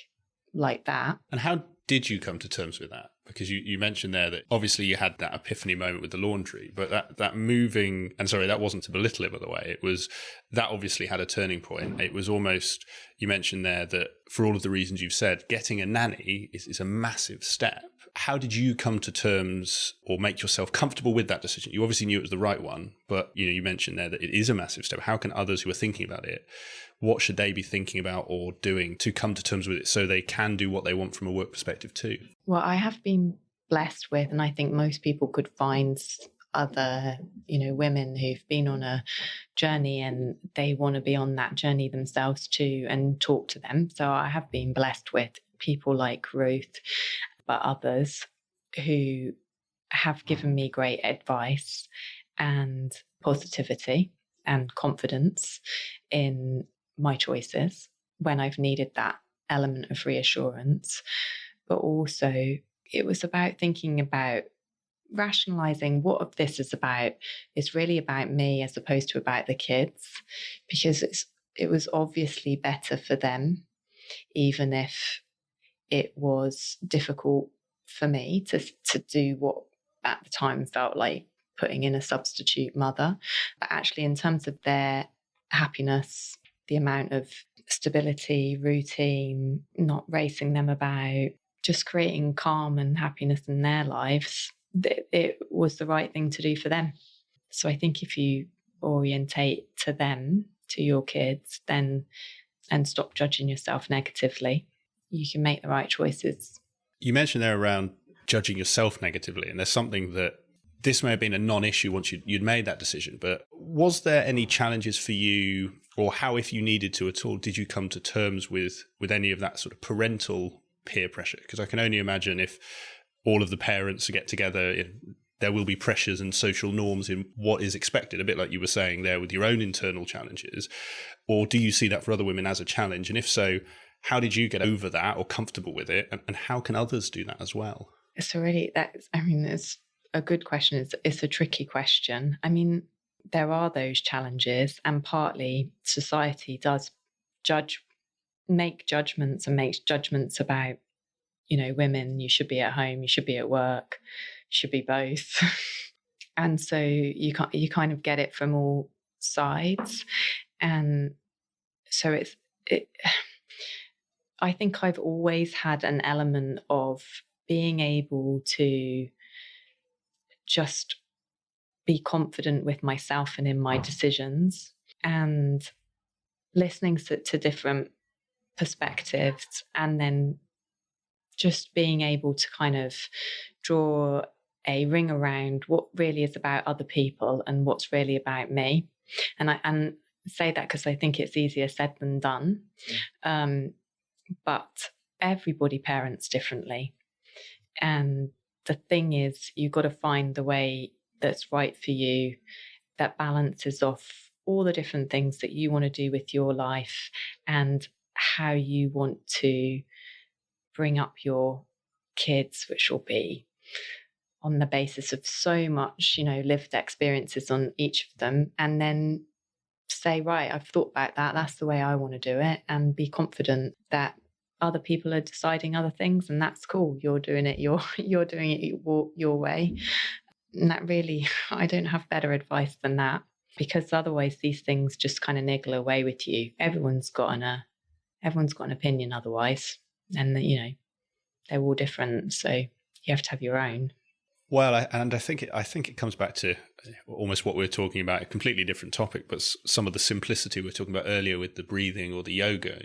that. And how did you come to terms with that? Because you mentioned there that obviously you had that epiphany moment with the laundry, but that moving, and sorry, that wasn't to belittle it, by the way, it was, that obviously had a turning point. It was almost, you mentioned there that for all of the reasons you've said, getting a nanny is a massive step. how did you come to terms or make yourself comfortable with that decision? You obviously knew it was the right one, but you mentioned there that it is a massive step. How can others who are thinking about it, what should they be thinking about or doing to come to terms with it so they can do what they want from a work perspective too? Well, I have been blessed with, and I think most people could find other, women who've been on a journey and they want to be on that journey themselves too and talk to them. So I have been blessed with people like Ruth, but others who have given me great advice and positivity and confidence in my choices when I've needed that element of reassurance. But also it was about thinking about rationalizing what of this is about is really about me as opposed to about the kids, because it was obviously better for them, even if it was difficult for me to do what at the time felt like putting in a substitute mother. But actually, in terms of their happiness, the amount of stability, routine, not racing them about, just creating calm and happiness in their lives, it was the right thing to do for them. So I think if you orientate to them, to your kids, then and stop judging yourself negatively, you can make the right choices. You mentioned there around judging yourself negatively, and there's something that this may have been a non-issue once you'd made that decision, but was there any challenges for you, or how, if you needed to at all, did you come to terms with any of that sort of parental peer pressure? Because I can only imagine if all of the parents get together, there will be pressures and social norms in what is expected, a bit like you were saying there with your own internal challenges. Or do you see that for other women as a challenge? And if so, how did you get over that or comfortable with it? And how can others do that as well? So really, it's a good question. It's a tricky question. I mean, there are those challenges, and partly society does make judgments about, women. You should be at home, you should be at work, you should be both. And so you kind of get it from all sides. And so I think I've always had an element of being able to just be confident with myself and in my decisions, and listening to different perspectives, and then just being able to kind of draw a ring around what really is about other people and what's really about me. And I say that because I think it's easier said than done. But everybody parents differently. And the thing is, you've got to find the way that's right for you, that balances off all the different things that you want to do with your life and how you want to bring up your kids, which will be on the basis of so much, lived experiences on each of them. And then say, right, I've thought about that. That's the way I want to do it. And be confident that other people are deciding other things, and that's cool. You're doing it you're doing it your way. And that really, I don't have better advice than that, because otherwise these things just kind of niggle away with you. Everyone's got an opinion otherwise, and they're all different. So you have to have your own. Well, I think it comes back to almost what we were talking about, a completely different topic, but some of the simplicity we were talking about earlier with the breathing or the yoga.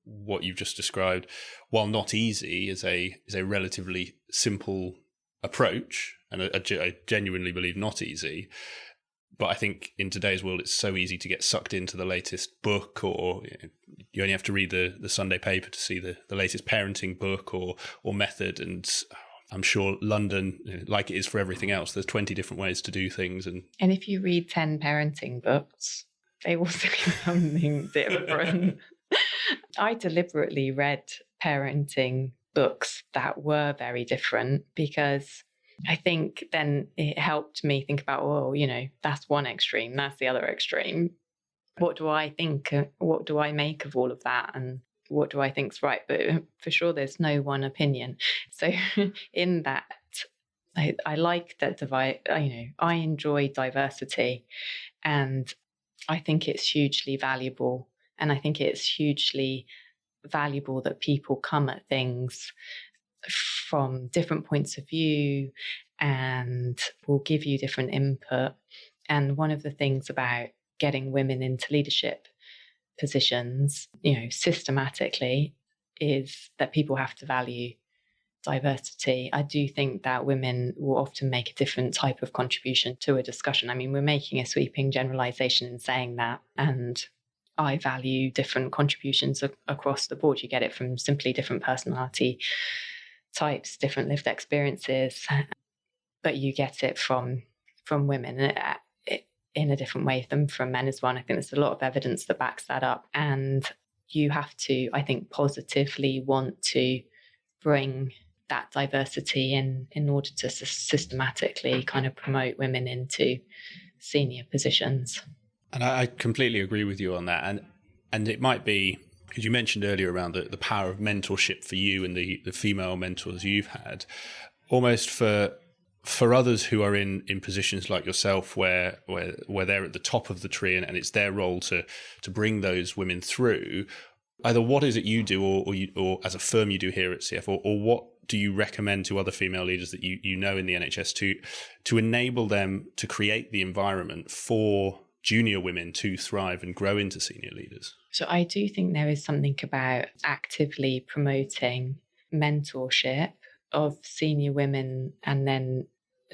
What you've just described, while not easy, is a relatively simple approach, and I genuinely believe not easy. But I think in today's world, it's so easy to get sucked into the latest book, or you only have to read the Sunday paper to see the latest parenting book or method. And I'm sure London, like it is for everything else, there's 20 different ways to do things. And if you read 10 parenting books, they will say something different. I deliberately read parenting books that were very different, because I think then it helped me think about, that's one extreme, that's the other extreme. What do I think? What do I make of all of that? And what do I think's right? But for sure, there's no one opinion. So in that, I like that I enjoy diversity, and I think it's hugely valuable. And I think it's hugely valuable that people come at things from different points of view and will give you different input. And one of the things about getting women into leadership positions, systematically, is that people have to value diversity. I do think that women will often make a different type of contribution to a discussion. I mean, we're making a sweeping generalization in saying that, and I value different contributions across the board. You get it from simply different personality types, different lived experiences, but you get it from women in a different way than from men as well. And I think there's a lot of evidence that backs that up. And you have to, I think, positively want to bring that diversity in order to systematically kind of promote women into senior positions. And I completely agree with you on that. And it might be, because you mentioned earlier around the power of mentorship for you and the female mentors you've had, almost for others who are in positions like yourself where they're at the top of the tree and it's their role to bring those women through, either what is it you do or as a firm you do here at CF, or what do you recommend to other female leaders that you know in the NHS to enable them to create the environment for junior women to thrive and grow into senior leaders? So I do think there is something about actively promoting mentorship of senior women, and then,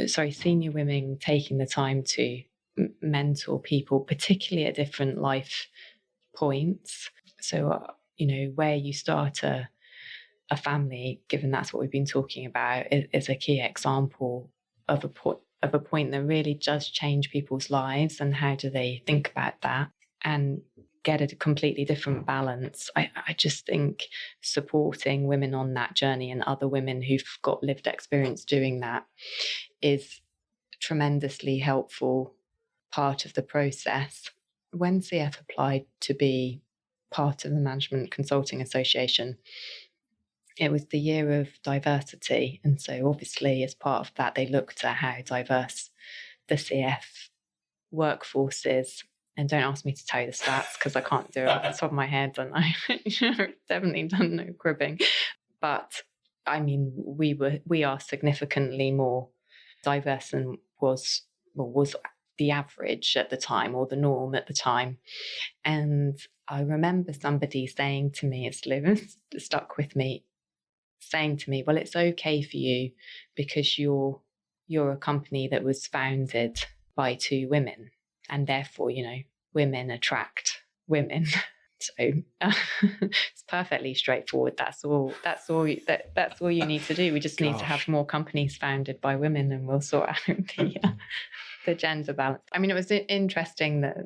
senior women taking the time to mentor people, particularly at different life points. So, where you start a family, given that's what we've been talking about, is a key example of a point that really does change people's lives, and how do they think about that and get a completely different balance. I just think supporting women on that journey and other women who've got lived experience doing that is a tremendously helpful part of the process. When CF applied to be part of the Management Consulting Association, it was the year of diversity. And so obviously as part of that, they looked at how diverse the CF workforce is. And don't ask me to tell you the stats because I can't do it off the top of my head, and I definitely done no cribbing. But I mean, we are significantly more diverse than was the average at the time, or the norm at the time. And I remember somebody saying to me, it's stuck with me, saying to me, well, it's okay for you because you're a company that was founded by two women, and therefore, women attract women. So it's perfectly straightforward. That's all you need to do. We just need to have more companies founded by women, and we'll sort out the gender balance. I mean, it was interesting that,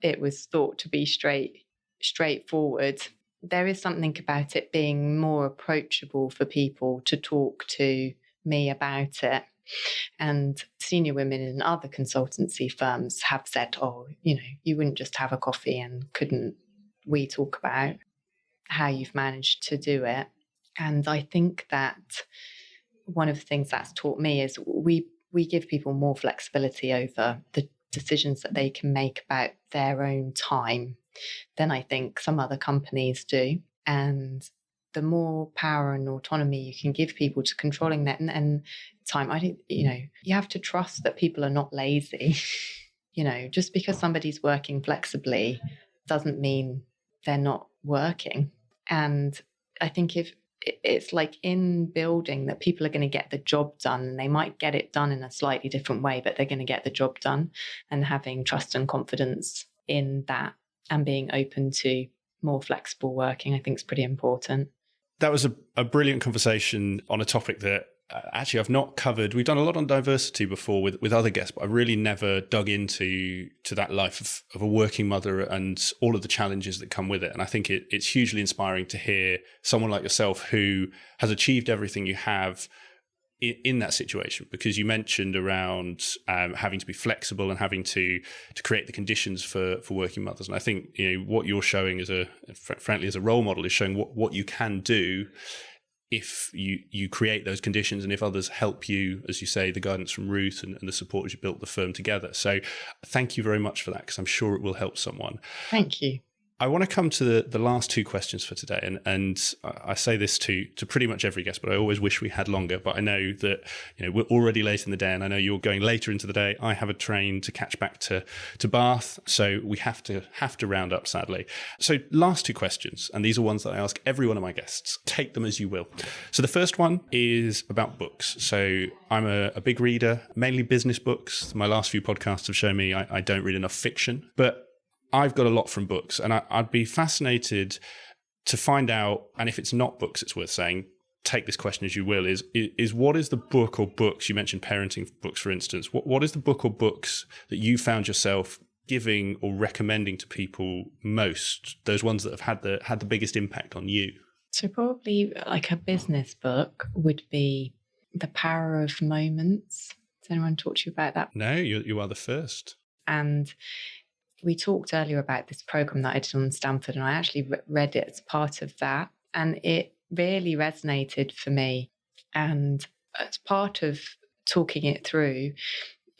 it was thought to be straightforward. There is something about it being more approachable for people to talk to me about it. And senior women in other consultancy firms have said, you wouldn't just have a coffee, and couldn't we talk about how you've managed to do it? And I think that one of the things that's taught me is we give people more flexibility over the decisions that they can make about their own time than I think some other companies do. And the more power and autonomy you can give people to controlling that and time, I think, you have to trust that people are not lazy. Just because somebody's working flexibly doesn't mean they're not working. And I think if it's like in building that people are going to get the job done, and they might get it done in a slightly different way, but they're going to get the job done, and having trust and confidence in that and being open to more flexible working, I think is pretty important. That was a brilliant conversation on a topic that actually I've not covered. We've done a lot on diversity before with other guests, but I really never dug into that life of a working mother and all of the challenges that come with it. And I think it's hugely inspiring to hear someone like yourself who has achieved everything you have in that situation, because you mentioned around having to be flexible and having to create the conditions for working mothers. And I think what you're showing as a role model is showing what you can do if you create those conditions, and if others help you, as you say, the guidance from Ruth and the support as you built the firm together. So thank you very much for that, because I'm sure it will help someone. Thank you. I want to come to the last two questions for today. And I say this to pretty much every guest, but I always wish we had longer. But I know that, we're already late in the day, and I know you're going later into the day. I have a train to catch back to Bath. So we have to round up, sadly. So last two questions, and these are ones that I ask every one of my guests. Take them as you will. So the first one is about books. So I'm a big reader, mainly business books. My last few podcasts have shown me I don't read enough fiction, but I've got a lot from books, and I'd be fascinated to find out, and if it's not books, it's worth saying, take this question as you will, is what is the book or books, you mentioned parenting books, for instance, what is the book or books that you found yourself giving or recommending to people most, those ones that have had the biggest impact on you? So probably like a business book would be The Power of Moments. Has anyone talked to you about that? No, you are the first. And we talked earlier about this program that I did on Stanford, and I actually read it as part of that. And it really resonated for me. And as part of talking it through,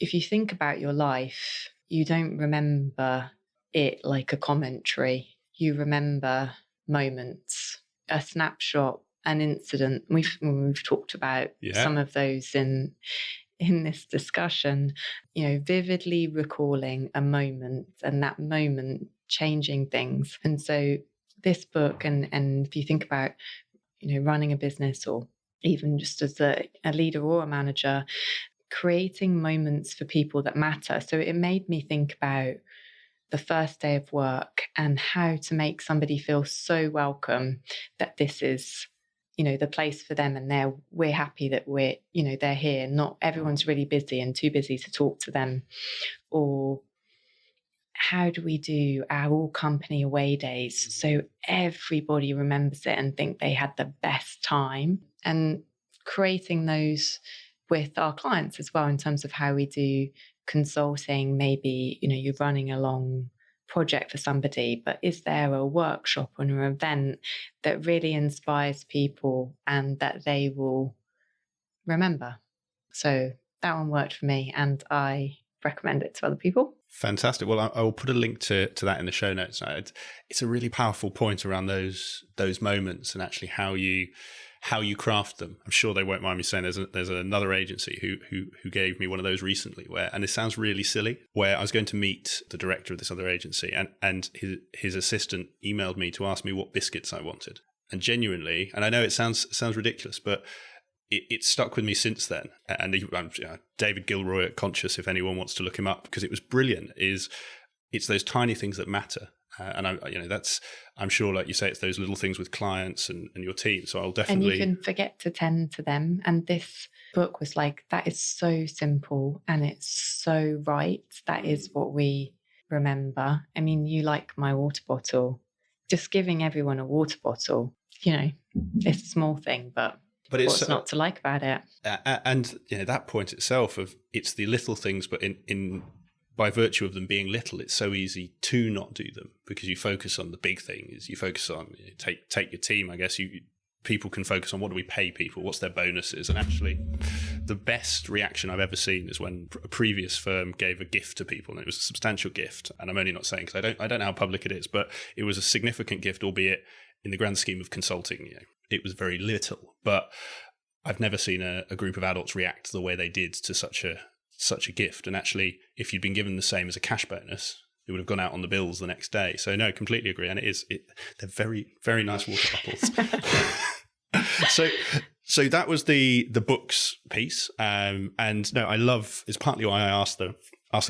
if you think about your life, you don't remember it like a commentary. You remember moments, a snapshot, an incident. We've talked about some of those in this discussion, vividly recalling a moment and that moment changing things. And so this book, and if you think about, running a business or even just as a leader or a manager, creating moments for people that matter. So it made me think about the first day of work and how to make somebody feel so welcome that this is the place for them, and we're happy that they're here. Not everyone's really busy and too busy to talk to them. Or how do we do our all company away days so everybody remembers it and think they had the best time, and creating those with our clients as well in terms of how we do consulting. Maybe, you're running a long project for somebody, but is there a workshop or an event that really inspires people and that they will remember? So that one worked for me, and I recommend it to other people. Fantastic. Well, I will put a link to that in the show notes. It's a really powerful point around those moments and actually how you craft them. I'm sure they won't mind me saying there's another agency who gave me one of those recently and it sounds really silly, where I was going to meet the director of this other agency, and his assistant emailed me to ask me what biscuits I wanted. And genuinely, and I know it sounds ridiculous, but it stuck with me since then. And David Gilroy at Conscious, if anyone wants to look him up, because it was brilliant. It's those tiny things that matter. I'm sure, like you say, it's those little things with clients and your team. So I'll definitely. And you can forget to tend to them. And this book was like, that is so simple and it's so right. That is what we remember. I mean, you like my water bottle. Just giving everyone a water bottle, it's a small thing, but what's not to like about it? And that point itself of it's the little things, but in by virtue of them being little, it's so easy to not do them because you focus on the big things. You focus on take your team. I guess people can focus on what do we pay people, what's their bonuses, and actually, the best reaction I've ever seen is when a previous firm gave a gift to people, and it was a substantial gift. And I'm only not saying because I don't know how public it is, but it was a significant gift, albeit in the grand scheme of consulting, it was very little. But I've never seen a group of adults react the way they did to such a gift. And actually, if you'd been given the same as a cash bonus, it would have gone out on the bills the next day. So no, completely agree. And they're very, very nice water bottles. So that was the books piece. And no, I love, it's partly why I asked the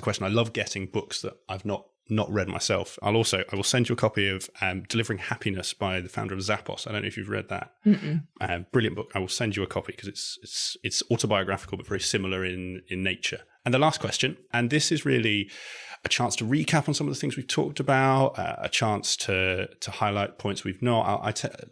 question. I love getting books that I've not read myself. I will send you a copy of Delivering Happiness by the founder of Zappos. I don't know if you've read that. Brilliant book. I will send you a copy because it's autobiographical but very similar in nature. And the last question, and this is really a chance to recap on some of the things we've talked about, a chance to highlight points we've not.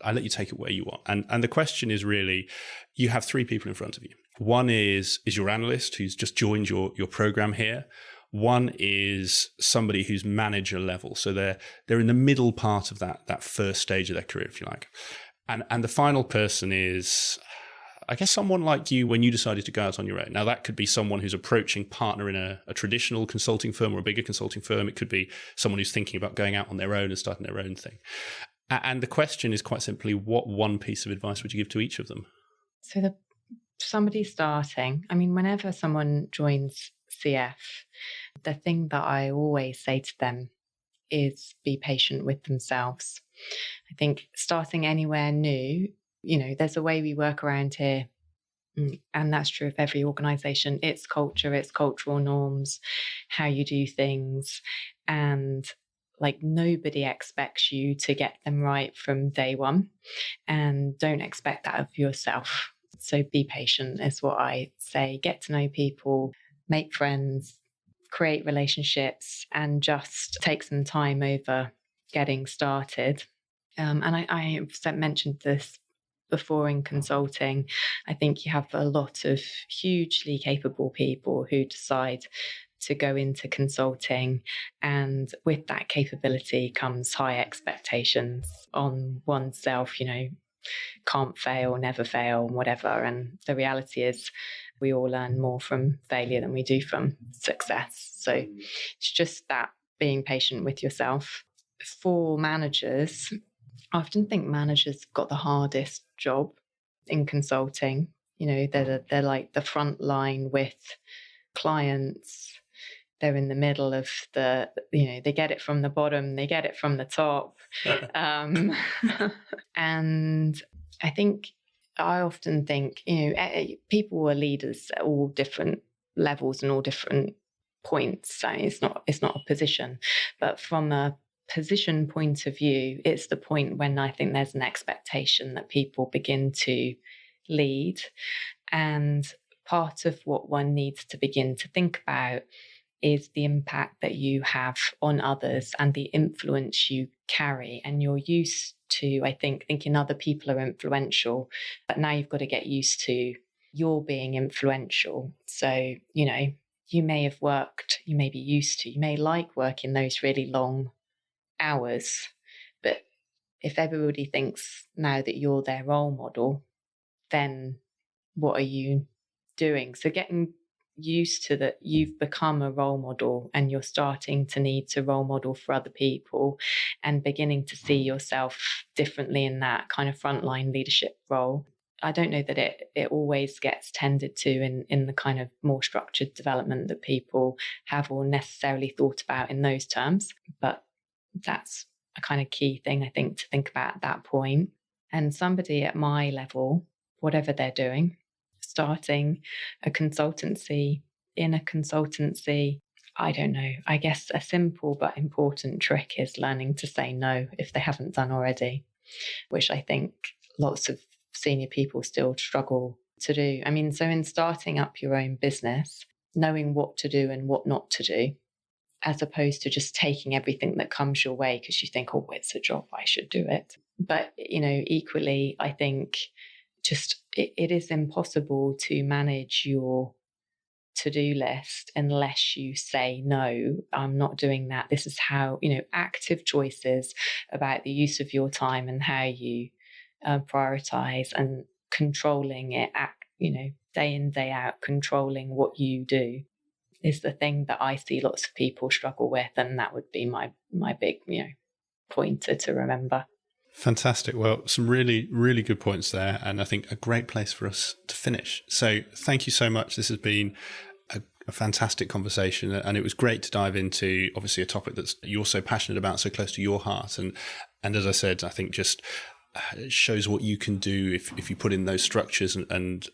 I'll let you take it where you want. And the question is really, you have three people in front of you. One is your analyst who's just joined your program here. One is somebody who's manager level. So they're in the middle part of that first stage of their career, if you like. And the final person is I guess someone like you, when you decided to go out on your own, now that could be someone who's approaching partner in a traditional consulting firm or a bigger consulting firm. It could be someone who's thinking about going out on their own and starting their own thing. And the question is quite simply, what one piece of advice would you give to each of them? So somebody starting, I mean, whenever someone joins CF, the thing that I always say to them is be patient with themselves. I think starting anywhere new, there's a way we work around here, and that's true of every organisation. It's culture, it's cultural norms, how you do things, and like nobody expects you to get them right from day one, and don't expect that of yourself. So be patient is what I say. Get to know people, make friends, create relationships, and just take some time over getting started. And I mentioned this before in consulting. I think you have a lot of hugely capable people who decide to go into consulting, and with that capability comes high expectations on oneself, can't fail, never fail, whatever. And the reality is we all learn more from failure than we do from success. So it's just that being patient with yourself. For managers, I often think managers have got the hardest job in consulting. They're like the front line with clients. They're in the middle of they get it from the bottom, they get it from the top. And I often think, people are leaders at all different levels and all different points. So it's not a position, but from a position point of view, it's the point when I think there's an expectation that people begin to lead. And part of what one needs to begin to think about is the impact that you have on others and the influence you carry. And you're used to, I think, thinking other people are influential, but now you've got to get used to you're being influential. So, you may be used to, you may like working those really long hours, but if everybody thinks now that you're their role model, then what are you doing? So getting used to that you've become a role model and you're starting to need to role model for other people and beginning to see yourself differently in that kind of frontline leadership role. I don't know that it always gets tended to in the kind of more structured development that people have or necessarily thought about in those terms, but that's a kind of key thing I think to think about at that point. And somebody at my level, whatever they're doing, starting a consultancy, in a consultancy, I don't know. I guess a simple but important trick is learning to say no if they haven't done already, which I think lots of senior people still struggle to do. I mean, so in starting up your own business, knowing what to do and what not to do, as opposed to just taking everything that comes your way because you think, oh, it's a job, I should do it. But, equally, I think just it is impossible to manage your to-do list unless you say, no, I'm not doing that. This is how, active choices about the use of your time and how you prioritize and controlling it, day in, day out, controlling what you do is the thing that I see lots of people struggle with. And that would be my big, pointer to remember. Fantastic. Well, some really, really good points there. And I think a great place for us to finish. So thank you so much. This has been a fantastic conversation. And it was great to dive into, obviously, a topic that you're so passionate about, so close to your heart. And as I said, I think just it shows what you can do if you put in those structures and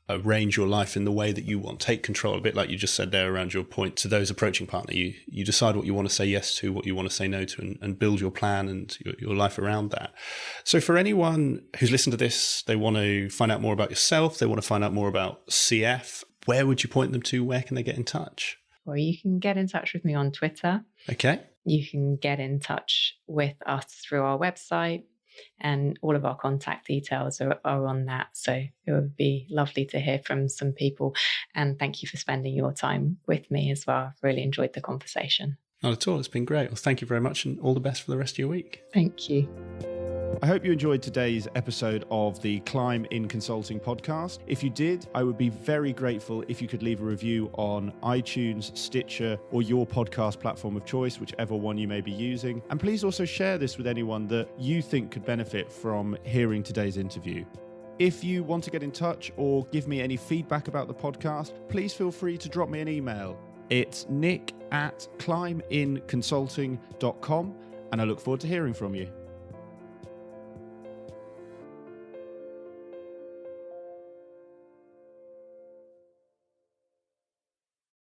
arrange your life in the way that you want. Take control, a bit like you just said there around your point to those approaching partner. You decide what you want to say yes to, what you want to say no to, and build your plan and your life around that. So for anyone who's listened to this, they want to find out more about yourself, they want to find out more about CF, where would you point them to? Where can they get in touch? Well, you can get in touch with me on Twitter. Okay. You can get in touch with us through our website, and all of our contact details are on that. So it would be lovely to hear from some people. And thank you for spending your time with me as well. I've really enjoyed the conversation. Not at all. It's been great. Well, thank you very much and all the best for the rest of your week. Thank you. I hope you enjoyed today's episode of the Climb in Consulting podcast. If you did, I would be very grateful if you could leave a review on iTunes, Stitcher, or your podcast platform of choice, whichever one you may be using. And please also share this with anyone that you think could benefit from hearing today's interview. If you want to get in touch or give me any feedback about the podcast, please feel free to drop me an email. It's nick@climbinconsulting.com, and I look forward to hearing from you.